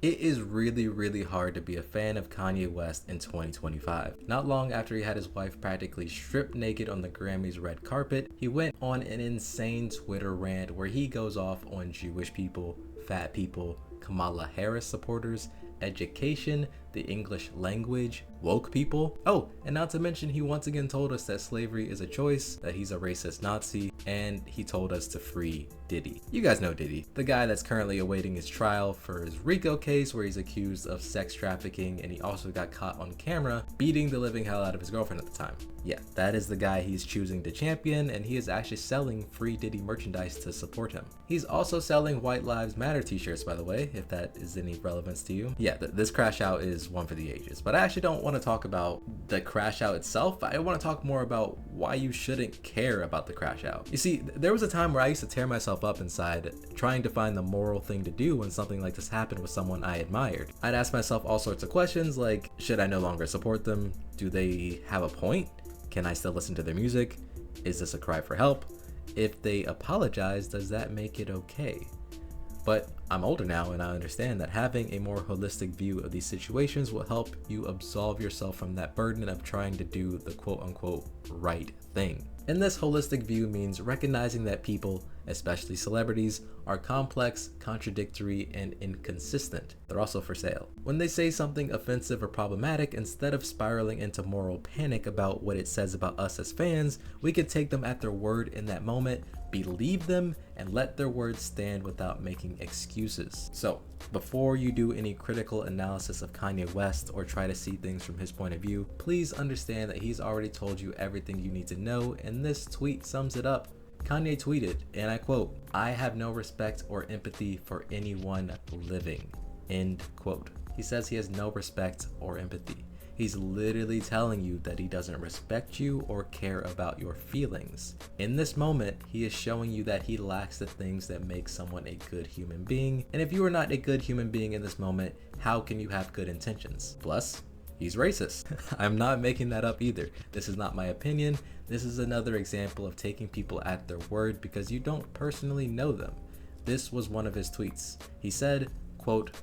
It is really hard to be a fan of Kanye West in 2025. Not long after he had his wife practically stripped naked on the Grammys red carpet, he went on an insane Twitter rant where he goes off on Jewish people, fat people, Kamala Harris supporters, education, the English language, woke people. Oh, and not to mention he once again told us that slavery is a choice, that he's a racist Nazi, and he told us to free Diddy. You guys know Diddy, the guy that's currently awaiting his trial for his RICO case where he's accused of sex trafficking, and he also got caught on camera beating the living hell out of his girlfriend at the time. Yeah, that is the guy he's choosing to champion, and he is actually selling free Diddy merchandise to support him. He's also selling White Lives Matter t-shirts, by the way, if that is any relevance to you. Yeah, this crash out is one for the ages, but I actually don't want to talk about the crash out itself. I want to talk more about why you shouldn't care about the crash out. You see, there was a time where I used to tear myself up inside trying to find the moral thing to do when something like this happened with someone I admired. I'd ask myself all sorts of questions like, should I no longer support them? Do they have a point? Can I still listen to their music? Is this a cry for help? If they apologize, does that make it okay? But I'm older now and I understand that having a more holistic view of these situations will help you absolve yourself from that burden of trying to do the quote unquote right thing. And this holistic view means recognizing that people, especially celebrities, are complex, contradictory, and inconsistent. They're also for sale. When they say something offensive or problematic, instead of spiraling into moral panic about what it says about us as fans, we can take them at their word in that moment, believe them, and let their words stand without making excuses. So, before you do any critical analysis of Kanye West or try to see things from his point of view, please understand that he's already told you everything you need to know, and this tweet sums it up. Kanye tweeted, and I quote, "I have no respect or empathy for anyone living," end quote. He says he has no respect or empathy. He's literally telling you that he doesn't respect you or care about your feelings. In this moment, he is showing you that he lacks the things that make someone a good human being. And if you are not a good human being in this moment, how can you have good intentions? Plus, he's racist. I'm not making that up either. This is not my opinion. This is another example of taking people at their word because you don't personally know them. This was one of his tweets. He said, quote,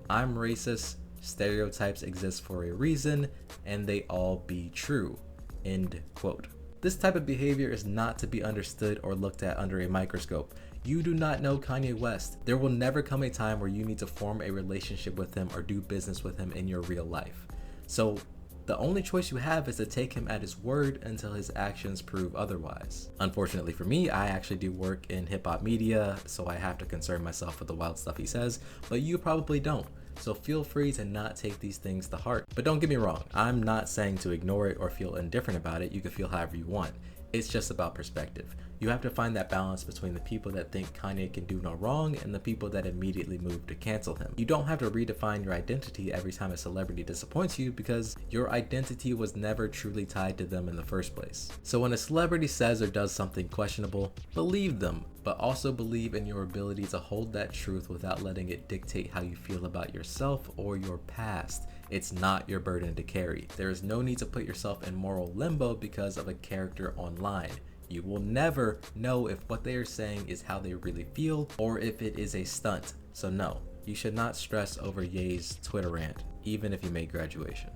"I'm racist. Stereotypes exist for a reason, and they all be true," end quote. This type of behavior is not to be understood or looked at under a microscope. You do not know Kanye West. There will never come a time where you need to form a relationship with him or do business with him in your real life. So the only choice you have is to take him at his word until his actions prove otherwise. Unfortunately for me, I actually do work in hip-hop media, so I have to concern myself with the wild stuff he says, but you probably don't. So feel free to not take these things to heart. But don't get me wrong, I'm not saying to ignore it or feel indifferent about it. You can feel however you want. It's just about perspective. You have to find that balance between the people that think Kanye can do no wrong and the people that immediately move to cancel him. You don't have to redefine your identity every time a celebrity disappoints you because your identity was never truly tied to them in the first place. So when a celebrity says or does something questionable, believe them, but also believe in your ability to hold that truth without letting it dictate how you feel about yourself or your past. It's not your burden to carry. There is no need to put yourself in moral limbo because of a character online. You will never know if what they are saying is how they really feel or if it is a stunt. So no, you should not stress over Ye's Twitter rant, even if you made graduation.